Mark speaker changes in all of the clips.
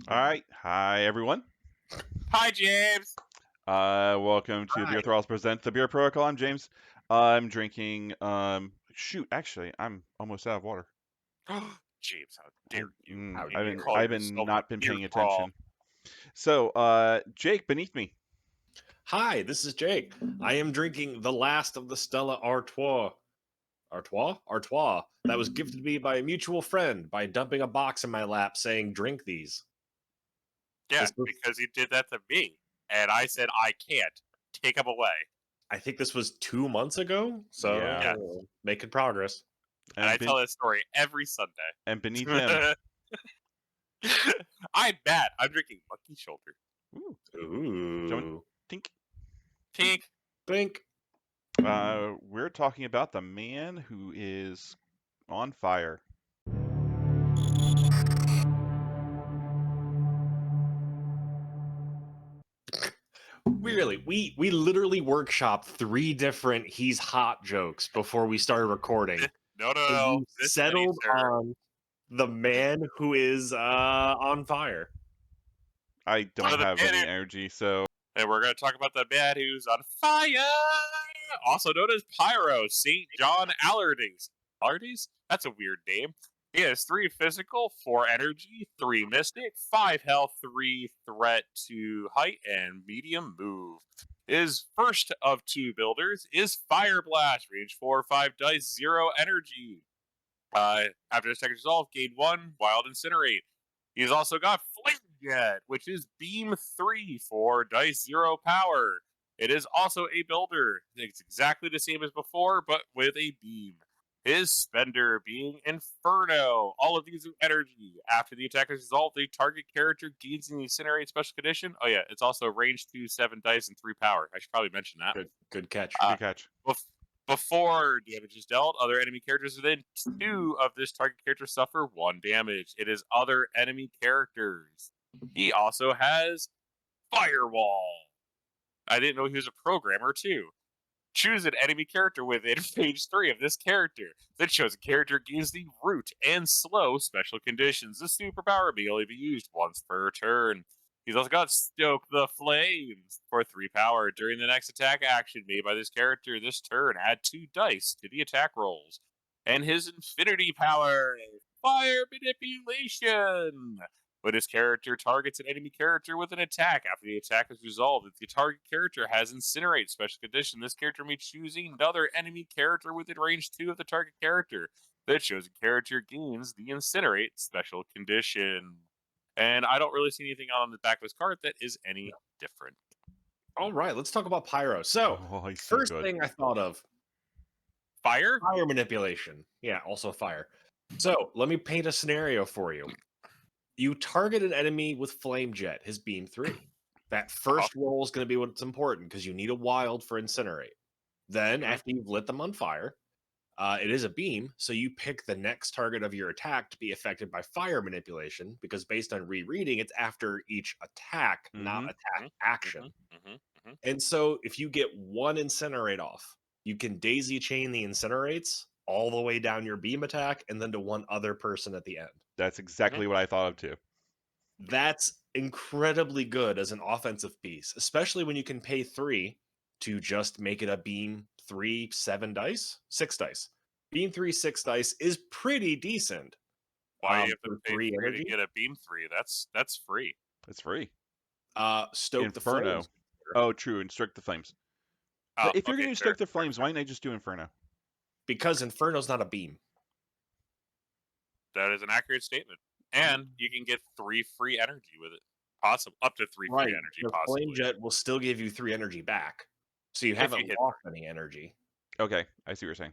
Speaker 1: All right. Hi, everyone.
Speaker 2: Hi, James.
Speaker 1: Welcome to
Speaker 3: Hi.
Speaker 1: BeerThralls Present the Beer Protocol. I'm James. I'm drinking. Shoot, actually, I'm almost out of water.
Speaker 2: James, how dare you?
Speaker 3: How
Speaker 2: You
Speaker 3: dare
Speaker 2: call
Speaker 1: I've been
Speaker 2: yourself a
Speaker 1: not been
Speaker 2: beer
Speaker 1: paying
Speaker 2: thrall.
Speaker 1: attention. So, Jake, beneath me.
Speaker 3: Hi, this is Jake. I am drinking the last of the Stella Artois. Artois? That was gifted to me by a mutual friend by dumping a box in my lap saying, drink these.
Speaker 2: Yeah,
Speaker 3: This was,
Speaker 2: because you did that to me. And I said, I can't. Take him away.
Speaker 3: I think this was 2 months ago, so
Speaker 1: Yeah.
Speaker 3: making progress.
Speaker 2: And I
Speaker 1: And
Speaker 2: tell that story every Sunday.
Speaker 1: beneath him.
Speaker 2: I'm bad. I'm drinking Monkey Shoulder.
Speaker 1: Ooh.
Speaker 3: Ooh.
Speaker 1: Tink.
Speaker 2: Tink.
Speaker 3: Think.
Speaker 1: We're talking about the man who is on fire.
Speaker 3: We literally workshopped 3 different he's hot jokes before we started recording.
Speaker 2: No.
Speaker 3: We
Speaker 2: This many,
Speaker 3: settled
Speaker 2: sir.
Speaker 3: on the man who is on fire.
Speaker 1: I don't
Speaker 2: One of the
Speaker 1: have any
Speaker 2: man-
Speaker 1: energy, so
Speaker 2: And we're going to talk about the man who's on fire. Also known as Pyro, St. John Allardyce. Allardyce? That's a weird name. He has 3 physical, 4 energy, 3 mystic, 5 health, 3 threat to height, and medium move. His first of 2 builders is Fire Blast, range 4, 5 dice, 0 energy. After his second resolve, gain 1, Wild Incinerate. He's also got Flame Jet, which is Beam 3 for dice 0 power. It is also a builder. It's exactly the same as before, but with a beam. His spender being Inferno. All of these are energy. After the attack is resolved, the target character gains an Incinerate special condition. Oh yeah, it's also range 2, 7 dice, and 3 power. I should probably mention that.
Speaker 3: Good catch.
Speaker 1: good catch.
Speaker 2: Before damage is dealt, other enemy characters within 2 of this target character suffer 1 damage. It is other enemy characters. He also has Firewall. I didn't know he was a programmer, too. Choose an enemy character within phase 3 of this character. The chosen character gains the root and slow special conditions. The superpower may only be used once per turn. He's also got Stoke the Flames for 3 power. During the next attack action made by this character this turn, add 2 dice to the attack rolls. And his infinity power, Fire Manipulation. When his character targets an enemy character with an attack after the attack is resolved, if the target character has Incinerate special condition, this character may choose another enemy character within range 2 of the target character. The chosen character gains the Incinerate special condition. And I don't really see anything on the back of his card that is any different.
Speaker 3: All right, let's talk about Pyro. So,
Speaker 1: Oh, he's so
Speaker 3: first
Speaker 1: good.
Speaker 3: thing I thought of,
Speaker 2: Fire?
Speaker 3: fire manipulation. Yeah, also fire. So, let me paint a scenario for you. You target an enemy with Flame Jet, his beam 3. That first roll is going to be what's important because you need a wild for Incinerate. Then, after you've lit them on fire, it is a beam, so you pick the next target of your attack to be affected by fire manipulation because based on rereading, it's after each attack, not attack action. And so if you get one Incinerate off, you can daisy chain the Incinerates all the way down your beam attack and then to one other person at the end.
Speaker 1: That's exactly what I thought of too.
Speaker 3: That's incredibly good as an offensive piece, especially when you can pay 3 to just make it a beam 3, 7 dice, 6 dice. Beam 3, 6 dice is pretty decent.
Speaker 2: Why do you have
Speaker 3: for
Speaker 2: to pay
Speaker 3: 3
Speaker 2: 3
Speaker 3: energy.
Speaker 2: to get a beam 3? That's free.
Speaker 1: It's free.
Speaker 3: Stoke the
Speaker 1: Inferno.
Speaker 3: Flames.
Speaker 1: Oh, true. And Strike the Flames.
Speaker 2: Oh,
Speaker 1: But if you're
Speaker 2: okay,
Speaker 1: going to
Speaker 2: fair,
Speaker 1: Strike the Flames, why didn't I just do Inferno?
Speaker 3: Because Inferno's not a beam.
Speaker 2: That is an accurate statement. And you can get 3 free energy with it. Possible up to 3
Speaker 3: Right.
Speaker 2: free energy,
Speaker 3: The
Speaker 2: possibly.
Speaker 3: Flame Jet will still give you 3 energy back. So you
Speaker 2: If
Speaker 3: haven't
Speaker 2: you hit
Speaker 3: lost any energy.
Speaker 1: Okay, I see what you're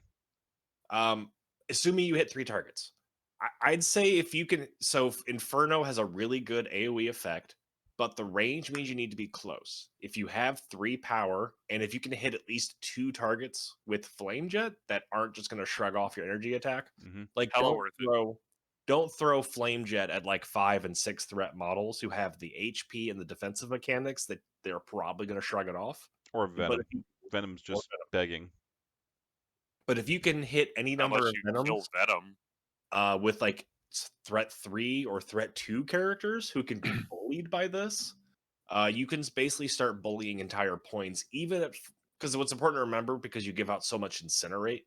Speaker 1: saying.
Speaker 3: Assuming you hit 3 targets. I'd say if you can. So Inferno has a really good AoE effect, but the range means you need to be close. If you have 3 power, and if you can hit at least 2 targets with Flame Jet that aren't just going to shrug off your energy attack, like
Speaker 2: Hella worth it.
Speaker 3: don't throw Flame Jet at like 5 and 6 threat models who have the HP and the defensive mechanics that they're probably going to shrug it off.
Speaker 1: Or Venom.
Speaker 3: But
Speaker 1: Venom's just begging.
Speaker 3: But if you can hit any number
Speaker 2: Unless
Speaker 3: of
Speaker 2: you
Speaker 3: Venoms
Speaker 2: kill Venom.
Speaker 3: with like threat 3 or threat 2 characters who can be bullied by this, you can basically start bullying entire points, even at because what's important to remember, because you give out so much incinerate,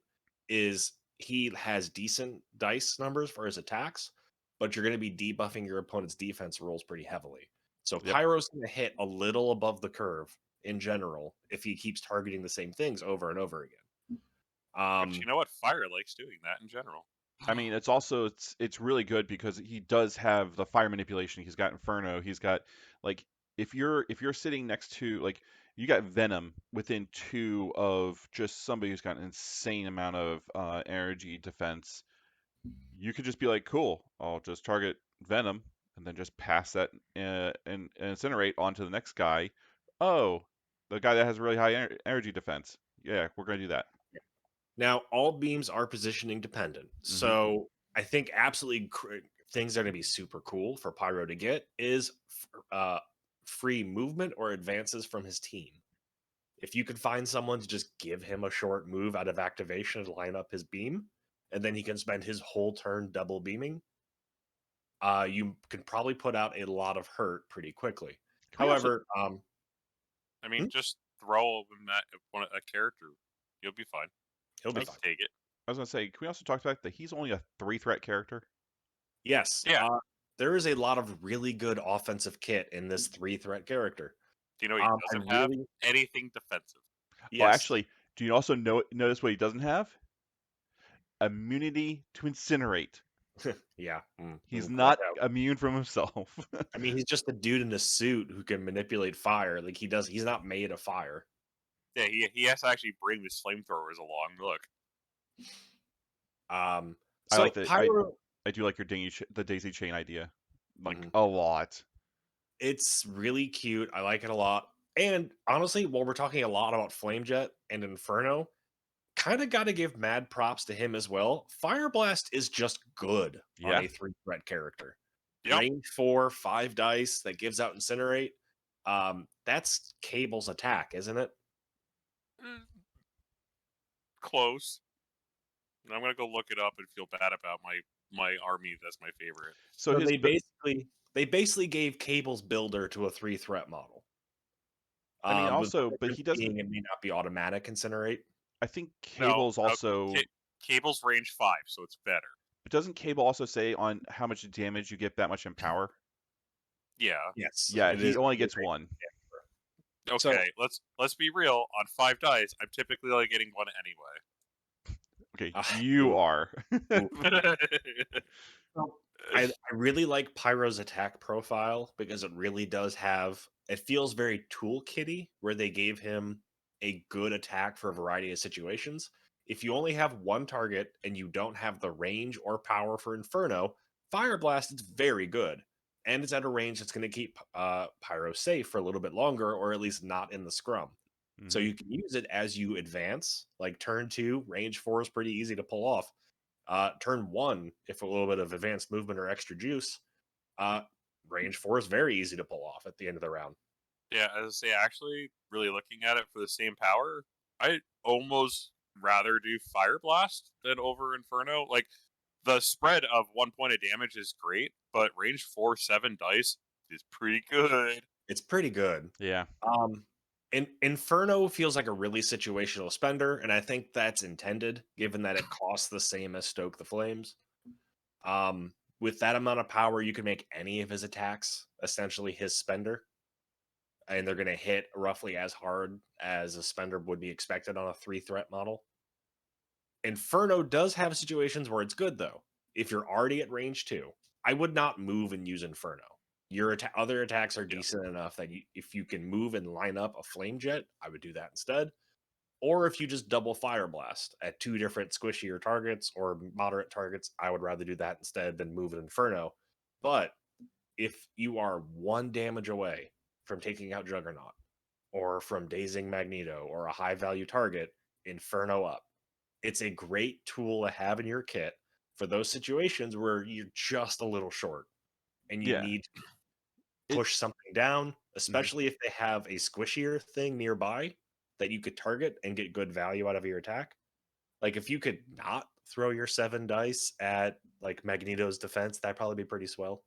Speaker 3: is he has decent dice numbers for his attacks, but you're going to be debuffing your opponent's defense rolls pretty heavily. So
Speaker 1: Yep.
Speaker 3: Pyro's going to hit a little above the curve in general if he keeps targeting the same things over and over again.
Speaker 2: But you know what? Fire likes doing that in general.
Speaker 1: I mean, it's really good because he does have the fire manipulation. He's got Inferno. He's got like if you're sitting next to like you got Venom within 2 of just somebody who's got an insane amount of energy defense. You could just be like, cool, I'll just target Venom and then just pass that and incinerate onto the next guy. Oh, the guy that has really high energy defense. Yeah, we're gonna do that.
Speaker 3: Now, all beams are positioning dependent.
Speaker 1: Hmm.
Speaker 3: So I think absolutely things that are going to be super cool for Pyro to get is free movement or advances from his team. If you could find someone to just give him a short move out of activation to line up his beam, and then he can spend his whole turn double beaming, you can probably put out a lot of hurt pretty quickly.
Speaker 1: Can we also
Speaker 3: However,
Speaker 2: I mean, just throw him at a character. You'll be fine.
Speaker 3: he'll be
Speaker 1: I was,
Speaker 3: fine.
Speaker 2: Take it.
Speaker 1: I was gonna say, can we also talk about that he's only a 3-threat character?
Speaker 3: Yes.
Speaker 2: Yeah.
Speaker 3: There is a lot of really good offensive kit in this 3-threat character.
Speaker 2: Do you know what he
Speaker 3: I
Speaker 2: doesn't have?
Speaker 3: really
Speaker 2: Anything defensive.
Speaker 1: Oh,
Speaker 3: yes.
Speaker 1: actually, do you also notice what he doesn't have? Immunity to incinerate.
Speaker 3: Yeah.
Speaker 1: He's
Speaker 3: Watch
Speaker 1: not
Speaker 3: out.
Speaker 1: immune from himself.
Speaker 3: I mean, he's just a dude in a suit who can manipulate fire. Like he's not made of fire.
Speaker 2: Yeah, he has to actually bring his flamethrowers along. Look.
Speaker 3: Um
Speaker 1: I
Speaker 3: so
Speaker 1: like the
Speaker 3: Pyro
Speaker 1: I do like your the daisy chain idea, like
Speaker 3: Mhm.
Speaker 1: a lot.
Speaker 3: It's really cute. I like it a lot. And honestly, while we're talking a lot about Flamejet and Inferno, kind of got to give mad props to him as well. Fire Blast is just good on
Speaker 1: Yeah.
Speaker 3: a 3-threat character.
Speaker 2: Yep.
Speaker 3: Range 4, 5 dice that gives out Incinerate. That's Cable's attack, isn't it?
Speaker 2: Close. I'm gonna go look it up and feel bad about my army. That's my favorite.
Speaker 1: So
Speaker 3: So
Speaker 1: his
Speaker 3: they basically gave Cable's builder to a 3-threat model.
Speaker 1: I mean,
Speaker 3: With
Speaker 1: also,
Speaker 3: the
Speaker 1: but
Speaker 3: difference
Speaker 1: he doesn't.
Speaker 3: being it may not be automatic Incinerate.
Speaker 1: I think
Speaker 2: No,
Speaker 1: Cable's also.
Speaker 2: Cable's range 5, so it's better.
Speaker 1: But doesn't Cable also say on how much damage you get that much in power?
Speaker 2: Yeah.
Speaker 3: Yes,
Speaker 1: Yeah,
Speaker 3: it
Speaker 1: he
Speaker 3: is.
Speaker 1: only gets 1.
Speaker 2: Okay. Let's be real. On 5 dice, I'm typically only getting 1
Speaker 1: Okay,
Speaker 3: Ah,
Speaker 1: you
Speaker 3: ooh,
Speaker 1: are.
Speaker 3: ooh.
Speaker 2: anyway.
Speaker 3: Well, I really like Pyro's attack profile because it really does have. It feels very toolkitty, where they gave him a good attack for a variety of situations. If you only have one target and you don't have the range or power for Inferno, Fire Blast is very good, and it's at a range that's going to keep Pyro safe for a little bit longer, or at least not in the scrum. So
Speaker 1: Mhm.
Speaker 3: you can use it as you advance. Like turn 2, range 4 is pretty easy to pull off. Turn 1, if a little bit of advanced movement or extra juice, uh, range 4 is very easy to pull off at the end of the round.
Speaker 2: Yeah, as I say, actually, really looking at it for the same power, I almost rather do Fire Blast than over Inferno. Like, the spread of 1 point of damage is great, but range 4, 7 dice is pretty good.
Speaker 3: It's pretty good.
Speaker 1: Yeah.
Speaker 3: Inferno feels like a really situational spender, and I think that's intended, given that it costs the same as Stoke the Flames. With that amount of power, you can make any of his attacks essentially his spender, and they're going to hit roughly as hard as a spender would be expected on a 3-threat model. Inferno does have situations where it's good, though. If you're already at range 2, I would not move and use Inferno. Your other attacks are
Speaker 2: Yeah.
Speaker 3: decent enough that if you can move and line up a flame jet, I would do that instead. Or if you just double fire blast at 2 different squishier targets or moderate targets, I would rather do that instead than move an Inferno. But if you are 1 damage away from taking out Juggernaut, or from dazing Magneto, or a high value target, Inferno up. It's a great tool to have in your kit for those situations where you're just a little short and you
Speaker 1: Yeah.
Speaker 3: need to
Speaker 1: It
Speaker 3: push something down,
Speaker 1: Mhm.
Speaker 3: especially if they have a squishier thing nearby that you could target and get good value out of your attack. Like if you could not throw your 7 dice at like Magneto's defense, that'd probably be pretty swell.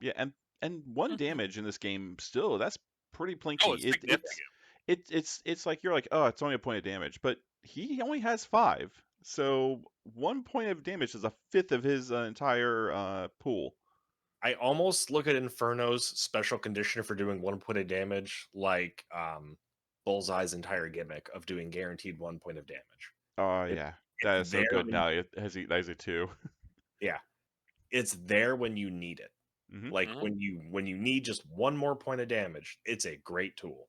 Speaker 1: Yeah, and 1 damage in this game still, that's pretty
Speaker 2: Oh,
Speaker 1: plinky.
Speaker 2: it's significant.
Speaker 1: It's like you're like, oh, it's only a point of damage, but he only has 5. So 1 point of damage is a fifth of his entire pool.
Speaker 3: I almost look at Inferno's special condition for doing 1 point of damage like Bullseye's entire gimmick of doing guaranteed 1 point of damage.
Speaker 1: Oh
Speaker 3: It-
Speaker 1: yeah, that is so
Speaker 3: there
Speaker 1: good
Speaker 3: when-
Speaker 1: now. It has that is a 2.
Speaker 3: Yeah. It's there when you need it.
Speaker 1: Mhm.
Speaker 3: Like when you need just 1 more point of damage, it's a great tool.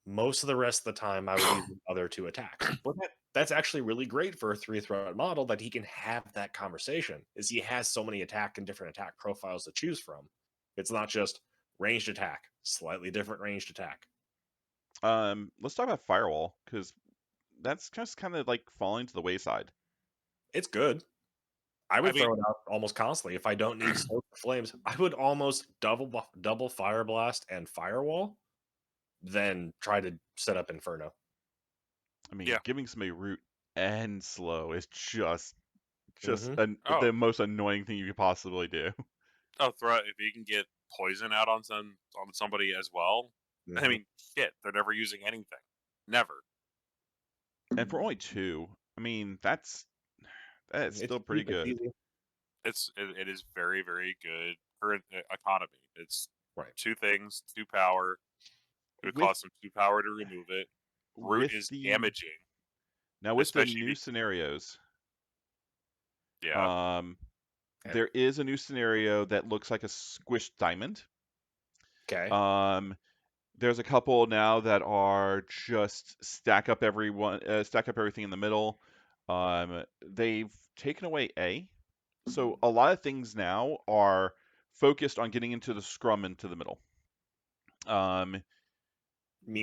Speaker 3: Most of the rest of the time, I would use the other 2 attacks. But that's actually really great for a 3-threat model that he can have that conversation. Is he has so many different attack profiles to choose from. It's not just ranged attack, slightly different ranged attack.
Speaker 1: Let's talk about Firewall, because that's just kind of like falling to the wayside.
Speaker 3: It's good. I would
Speaker 2: I mean-
Speaker 3: throw it out almost constantly if I don't need Soak or Flames. I would almost double Fire Blast and Firewall, then try to set up Inferno.
Speaker 1: I mean,
Speaker 2: Yeah.
Speaker 1: giving somebody root and slow is just
Speaker 2: Oh.
Speaker 1: the most annoying thing you could possibly do.
Speaker 2: Oh, throw if you can get poison out on somebody as well. I mean, shit, they're never using anything. Never.
Speaker 1: And for only 2, I mean, that's still pretty
Speaker 3: cheap, it's
Speaker 1: good.
Speaker 3: easy.
Speaker 2: It is very, very good current economy. It's
Speaker 3: Right.
Speaker 2: 2 things, 2 power. It would
Speaker 1: With-
Speaker 2: cost them 2 power to remove it. Root
Speaker 1: with
Speaker 2: is
Speaker 1: the-
Speaker 2: damaging.
Speaker 1: Now with the
Speaker 2: especially
Speaker 1: new
Speaker 2: be-
Speaker 1: scenarios,
Speaker 2: Yeah.
Speaker 1: there is a new scenario that looks like a squished diamond.
Speaker 3: Okay.
Speaker 1: There's a couple now that are just stack up everything in the middle. They've taken away A, so a lot of things now are focused on getting into the scrum into the middle.
Speaker 3: I mean,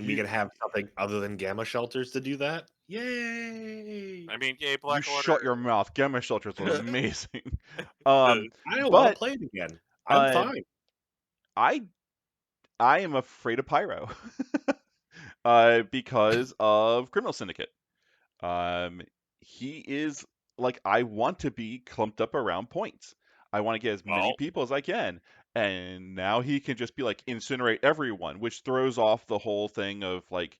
Speaker 3: we
Speaker 1: you-
Speaker 3: could have something other than gamma shelters to do that. Yay!
Speaker 2: I mean, yay,
Speaker 1: You
Speaker 2: Black Order.
Speaker 1: shut your mouth. Gamma shelters are amazing.
Speaker 3: I don't want
Speaker 1: but
Speaker 3: to play it again. I'm fine.
Speaker 1: I am afraid of Pyro because of Criminal Syndicate. He is like, I want to be clumped up around points. I want to get as many
Speaker 2: Well-
Speaker 1: people as I can. And now he can just be like incinerate everyone, which throws off the whole thing of like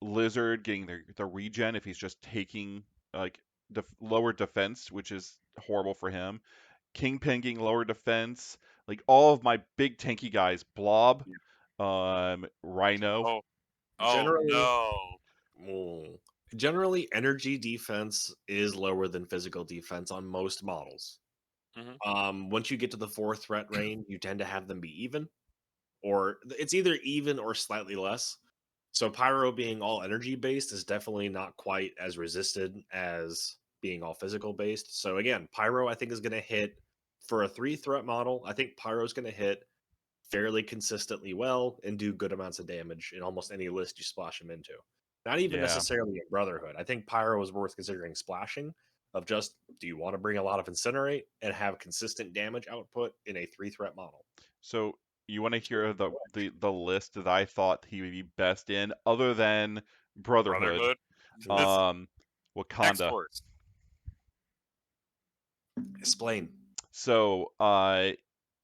Speaker 1: Lizard getting the regen if he's just taking like lower defense, which is horrible for him. Kingpin getting lower defense, like all of my big tanky guys, Blob, Rhino.
Speaker 2: Oh
Speaker 3: Generally-
Speaker 2: no.
Speaker 3: Generally, energy defense is lower than physical defense on most models. Once you get to the 4-threat range, you tend to have them be even, or it's either even or slightly less. So Pyro being all energy based is definitely not quite as resisted as being all physical based. So again, Pyro I think is going to hit for a 3-threat model. I think Pyro is going to hit fairly consistently well and do good amounts of damage in almost any list you splash him into. Not even
Speaker 1: Yeah.
Speaker 3: necessarily in Brotherhood. I think Pyro is worth considering splashing. Of just, do you want to bring a lot of Incinerate and have consistent damage output in a 3-threat model?
Speaker 1: So you want to hear the list that I thought he would be best in, other than Brotherhood? Wakanda.
Speaker 2: X-Force.
Speaker 3: Explain.
Speaker 1: So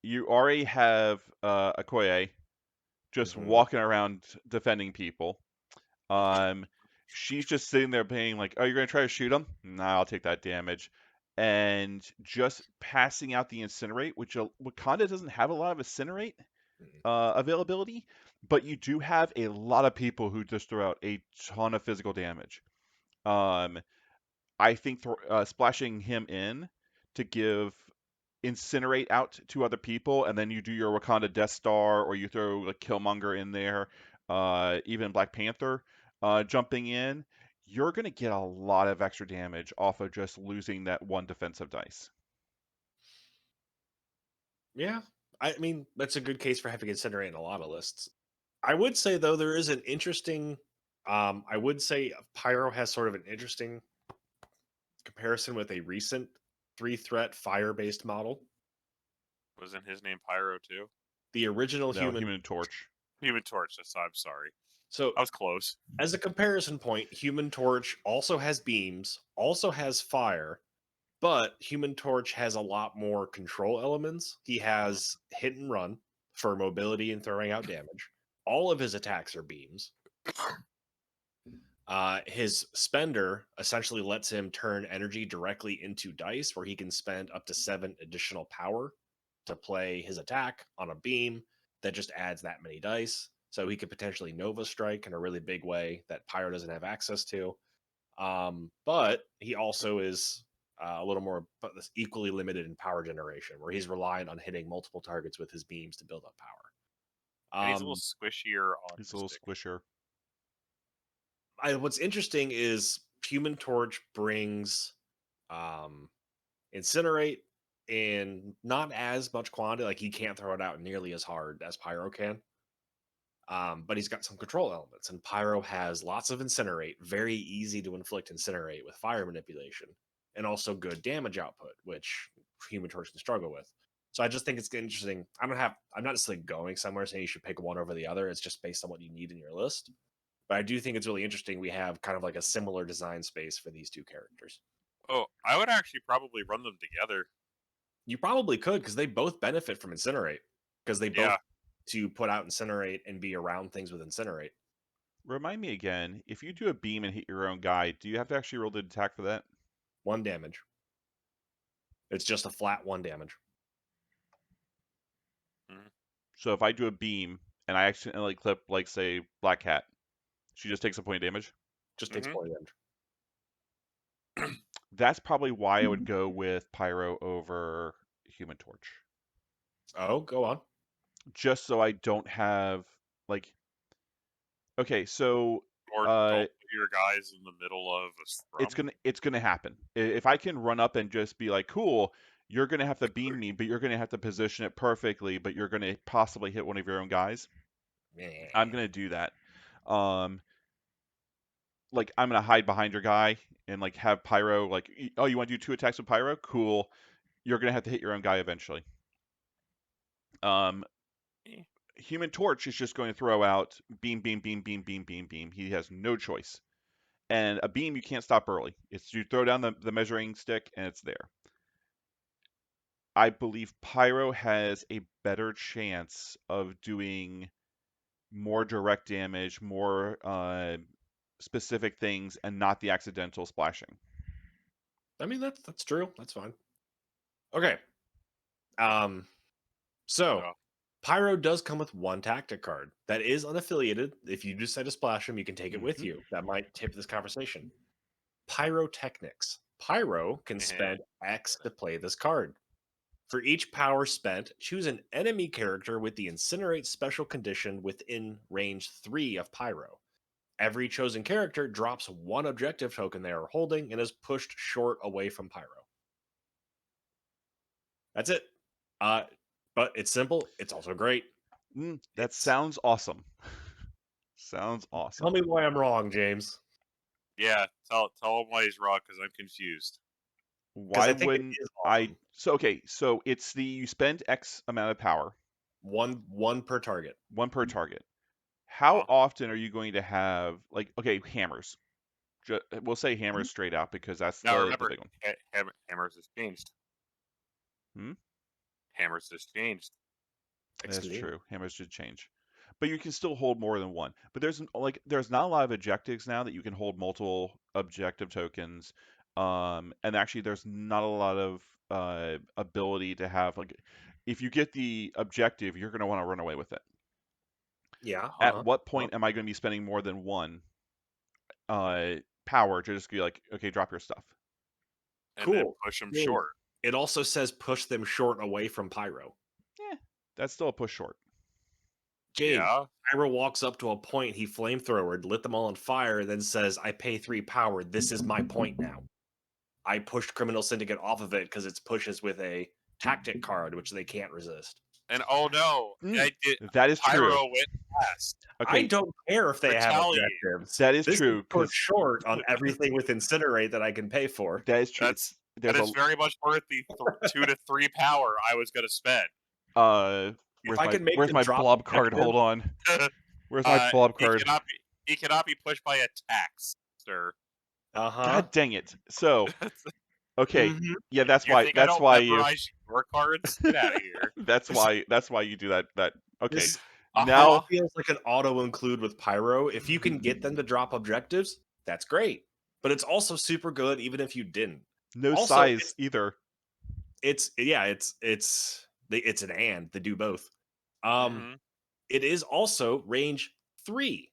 Speaker 1: you already have Okoye just
Speaker 3: Mhm.
Speaker 1: walking around defending people. She's just sitting there being like, "Oh, you're gonna try to shoot him? Nah, I'll take that damage." And just passing out the Incinerate, which Wakanda doesn't have a lot of Incinerate availability, but you do have a lot of people who just throw out a ton of physical damage. I think splashing him in to give Incinerate out to other people, and then you do your Wakanda Death Star, or you throw like Killmonger in there, even Black Panther jumping in, you're going to get a lot of extra damage off of just losing that 1 defensive dice.
Speaker 3: Yeah, I mean that's a good case for having Incinerate in a lot of lists. I would say though there is an interesting. I would say Pyro has sort of an interesting comparison with a recent 3-threat fire-based model.
Speaker 2: Wasn't his name Pyro too?
Speaker 3: The original
Speaker 1: No, Human Torch.
Speaker 2: Human Torch. I'm sorry.
Speaker 3: So
Speaker 2: I was close.
Speaker 3: as a comparison point, Human Torch also has beams, also has fire, but Human Torch has a lot more control elements. He has hit and run for mobility and throwing out damage. All of his attacks are beams. His spender essentially lets him turn energy directly into dice, where he can spend up to 7 additional power to play his attack on a beam that just adds that many dice. So he could potentially Nova Strike in a really big way that Pyro doesn't have access to. But he also is a little more equally limited in power generation, where he's reliant on hitting multiple targets with his beams to build up power.
Speaker 2: And he's a little squishier on
Speaker 1: It's a
Speaker 2: his
Speaker 1: little
Speaker 2: stick.
Speaker 1: squisher.
Speaker 3: What's interesting is Human Torch brings Incinerate in not as much quantity. Like, he can't throw it out nearly as hard as Pyro can. But he's got some control elements, and Pyro has lots of Incinerate, very easy to inflict Incinerate with fire manipulation, and also good damage output, which Human Torch can struggle with. So I just think it's interesting. I'm not necessarily going somewhere saying you should pick one over the other. It's just based on what you need in your list. But I do think it's really interesting we have kind of like a similar design space for these two characters.
Speaker 2: Oh, I would actually probably run them together.
Speaker 3: You probably could, because they both benefit from Incinerate. Because they both to put out Incinerate and be around things with Incinerate.
Speaker 1: Remind me again, if you do a beam and hit your own guy, do you have to actually roll the attack for that?
Speaker 3: 1 damage. It's just a flat 1 damage.
Speaker 1: So if I do a beam and I accidentally clip, like, say, Black Cat, she just takes a point of damage?
Speaker 3: Just takes point of damage.
Speaker 1: That's probably why I would go with Pyro over Human Torch.
Speaker 3: Oh, go on.
Speaker 1: Just so I don't have, like... Okay, so...
Speaker 2: Or don't put your guys in the middle of a scrum.
Speaker 1: It's gonna happen. If I can run up and just be like, cool, you're gonna have to beam me, but you're gonna have to position it perfectly, but you're gonna possibly hit one of your own guys. I'm gonna do that. Like, I'm gonna hide behind your guy and like have Pyro, like, oh, you want to do 2 attacks with Pyro? Cool. You're gonna have to hit your own guy eventually. Human Torch is just going to throw out beam, beam, beam, beam, beam, beam, beam. He has no choice. And a beam you can't stop early. It's you throw down the measuring stick and it's there. I believe Pyro has a better chance of doing more direct damage, more specific things, and not the accidental splashing.
Speaker 3: I mean, that's true. That's fine. Okay. So Pyro does come with 1 tactic card that is unaffiliated. If you decide to splash him, you can take it with you. That might tip this conversation. Pyrotechnics. Pyro can spend X to play this card. For each power spent, choose an enemy character with the Incinerate special condition within range 3 of Pyro. Every chosen character drops 1 objective token they are holding and is pushed short away from Pyro. That's it. But it's simple. It's also great.
Speaker 1: That sounds awesome. Sounds awesome.
Speaker 3: Tell me why I'm wrong, James.
Speaker 2: Yeah, tell him why he's wrong, because I'm confused.
Speaker 1: Why wouldn't I? So okay, so it's you spend X amount of power.
Speaker 3: One per target.
Speaker 1: 1 per target. How often are you going to have, like, okay, hammers? We'll say hammers straight out because that's the big one.
Speaker 2: Hammers has changed.
Speaker 1: Hmm?
Speaker 2: Hammers has changed.
Speaker 1: That's true. Hammers did change. But you can still hold more than 1. But there's not a lot of objectives now that you can hold multiple objective tokens. And actually there's not a lot of ability to have, like, if you get the objective, you're going to want to run away with it.
Speaker 3: Yeah.
Speaker 1: At what point am I going to be spending more than 1 power to just be like, okay, drop your stuff?
Speaker 2: And then push them short.
Speaker 3: It also says push them short away from Pyro.
Speaker 1: Yeah, that's still a push short.
Speaker 3: James, Pyro walks up to a point, he flamethrowered, lit them all on fire, then says, I pay 3 power. This is my point now. I pushed Criminal Syndicate off of it because it pushes with a tactic card, which they can't resist.
Speaker 2: And oh no,
Speaker 1: that is
Speaker 2: Pyro
Speaker 1: true.
Speaker 2: went fast.
Speaker 3: Okay. I don't care if they have objectives.
Speaker 1: That is
Speaker 3: this
Speaker 1: true.
Speaker 3: Is short on everything with Incinerate that I can pay for.
Speaker 1: That is true.
Speaker 2: That is very much worth the 2 to 3 power I was going to spend.
Speaker 1: Where's my blob card? Hold on. Where's my blob card?
Speaker 2: He cannot be pushed by attacks, sir.
Speaker 1: God dang it. So, okay.
Speaker 3: Mhm.
Speaker 1: Yeah, that's
Speaker 2: You
Speaker 1: why
Speaker 2: think I don't
Speaker 1: you
Speaker 2: memorize your cards? Get out of here.
Speaker 1: that's why you do that. Okay.
Speaker 3: This
Speaker 1: Now
Speaker 3: feels like an auto include with Pyro. If you can get them to drop objectives, that's great. But it's also super good even if you didn't.
Speaker 1: no
Speaker 3: Also,
Speaker 1: size either.
Speaker 3: it's an and they do both.
Speaker 2: Mhm.
Speaker 3: It is also range 3.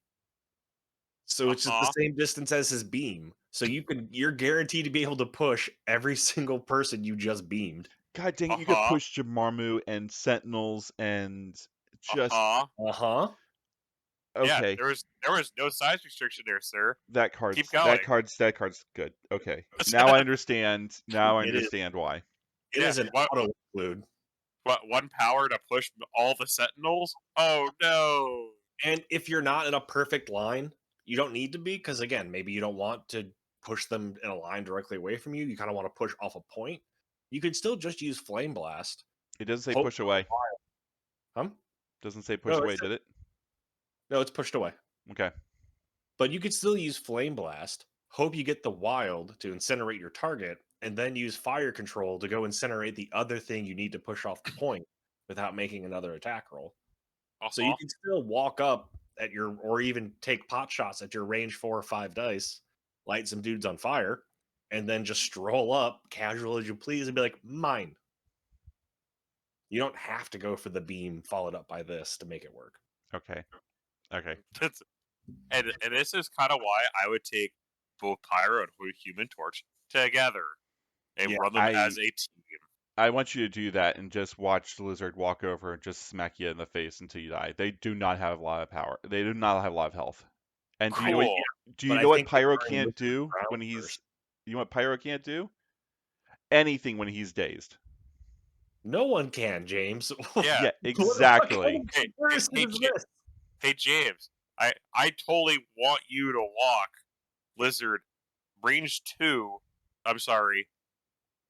Speaker 3: So it's just the same distance as his beam. So you're guaranteed to be able to push every single person you just beamed.
Speaker 1: God dang it, you could push Jamarmu and Sentinels and just
Speaker 3: Uh-huh.
Speaker 2: Yeah,
Speaker 1: okay.
Speaker 2: there was no size restriction there, sir.
Speaker 1: That
Speaker 2: Keep
Speaker 1: card's
Speaker 2: going.
Speaker 1: good. Okay. Now I understand. Now I
Speaker 3: It is.
Speaker 1: understand why.
Speaker 3: It
Speaker 2: Yeah,
Speaker 3: is an auto include.
Speaker 2: What, one power to push all the Sentinels? Oh no!
Speaker 3: And if you're not in a perfect line, you don't need to be, because again, maybe you don't want to push them in a line directly away from you. You kind of want to push off a point. You could still just use Flame Blast.
Speaker 1: It doesn't say
Speaker 3: Hope
Speaker 1: push away.
Speaker 3: Huh?
Speaker 1: Doesn't say push
Speaker 3: No,
Speaker 1: away, did it?
Speaker 3: No, it's pushed away.
Speaker 1: Okay.
Speaker 3: But you could still use Flame Blast, hope you get the Wild to incinerate your target, and then use Fire Control to go incinerate the other thing you need to push off the point without making another attack roll. So you can still walk up at your, or even take pot shots at your range 4 or 5 dice, light some dudes on fire, and then just stroll up casual as you please and be like, mine. You don't have to go for the beam followed up by this to make it work.
Speaker 1: Okay. Okay.
Speaker 2: And this is kind of why I would take both Pyro and Human Torch together and
Speaker 3: Yeah,
Speaker 2: run them as a team.
Speaker 1: I want you to do that and just watch the lizard walk over and just smack you in the face until you die. They do not have a lot of power. They do not have a lot of health. And do you know what?
Speaker 2: Cool.
Speaker 1: Do you
Speaker 3: but I
Speaker 1: know what
Speaker 3: think they
Speaker 1: Pyro
Speaker 3: burn
Speaker 1: can't
Speaker 3: with the
Speaker 1: do
Speaker 3: ground
Speaker 1: when he's?
Speaker 3: first.
Speaker 1: You know what Pyro can't do? Anything when he's dazed.
Speaker 3: No one can, James.
Speaker 2: Yeah.
Speaker 1: Yeah,
Speaker 3: What the fuck
Speaker 1: exactly.
Speaker 3: kind of comparison is this?
Speaker 2: Hey James, I totally want you to walk Lizard range 2. I'm sorry,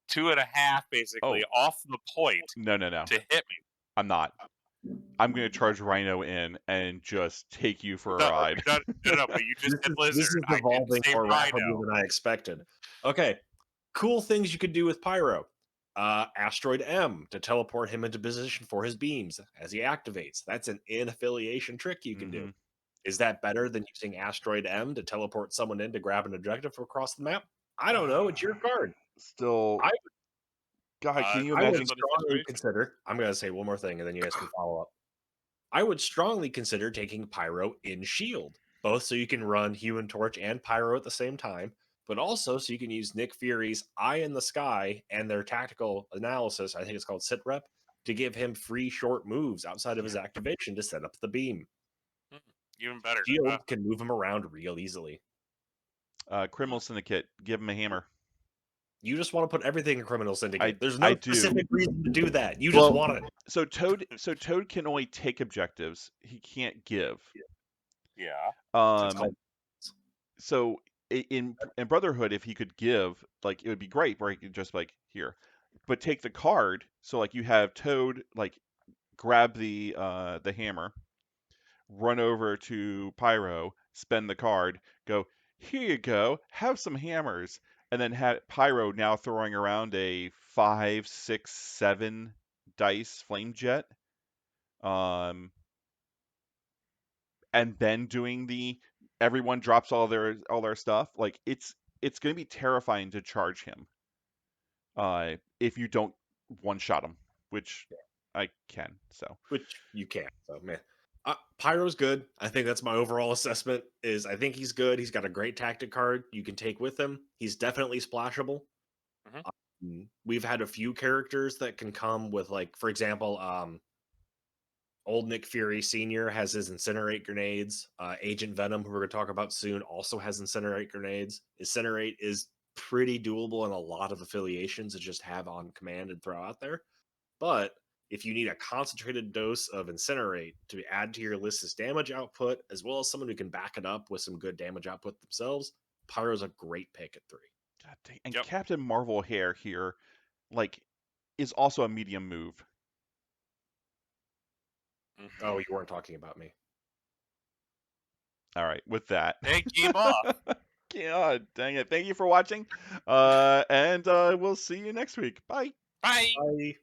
Speaker 2: 2.5 basically off the point
Speaker 1: No.
Speaker 2: to hit me.
Speaker 1: I'm not. I'm gonna charge Rhino in and just take you for a ride.
Speaker 2: No, but you just hit Lizard.
Speaker 3: This is
Speaker 2: I didn't
Speaker 3: evolving
Speaker 2: say
Speaker 3: more rapidly
Speaker 2: Rhino.
Speaker 3: than I expected. Okay, cool things you could do with Pyro. Asteroid M to teleport him into position for his beams as he activates. That's an in-affiliation trick you can do. Is that better than using Asteroid M to teleport someone in to grab an objective across the map? I don't know. It's your card.
Speaker 1: Still,
Speaker 3: I
Speaker 1: God, can you
Speaker 3: I would
Speaker 1: imagine?
Speaker 3: strongly consider. I'm going to say one more thing, and then you guys can follow up. I would strongly consider taking Pyro in Shield, both so you can run Human Torch and Pyro at the same time, but also so you can use Nick Fury's Eye in the Sky and their tactical analysis, I think it's called Sit Rep, to give him free short moves outside of his activation to set up the beam.
Speaker 2: Even better.
Speaker 3: Shield can move him around real easily.
Speaker 1: Criminal Syndicate, give him a hammer.
Speaker 3: You just want to put everything in Criminal Syndicate. There's no
Speaker 1: I do.
Speaker 3: specific reason to do that. You just want it.
Speaker 1: So Toad can only take objectives. He can't give.
Speaker 2: Yeah.
Speaker 1: So in Brotherhood, if he could give, like it would be great, where he could just like here, but take the card. So like you have Toad like grab the hammer, run over to Pyro, spend the card, go here you go, have some hammers, and then have Pyro now throwing around a 5, 6, 7 dice flame jet. And then doing the everyone drops all their stuff. Like it's going to be terrifying to charge him. If you don't one shot him, which I can. So
Speaker 3: which you can. So man, Pyro's good. I think that's my overall assessment. Is I think he's good. He's got a great tactic card you can take with him. He's definitely splashable. We've had a few characters that can come with, like, for example, old Nick Fury Sr. has his Incinerate grenades. Agent Venom, who we're going to talk about soon, also has Incinerate grenades. Incinerate is pretty doable in a lot of affiliations to just have on command and throw out there. But if you need a concentrated dose of Incinerate to add to your list's damage output, as well as someone who can back it up with some good damage output themselves, Pyro's a great pick at 3.
Speaker 1: God dang. And Captain Marvel hair here, like, is also a medium move.
Speaker 3: Oh, you weren't talking about me.
Speaker 1: All right, with that.
Speaker 2: Hey, game off.
Speaker 1: God dang it. Thank you for watching. And we'll see you next week. Bye.
Speaker 2: Bye.
Speaker 3: Bye.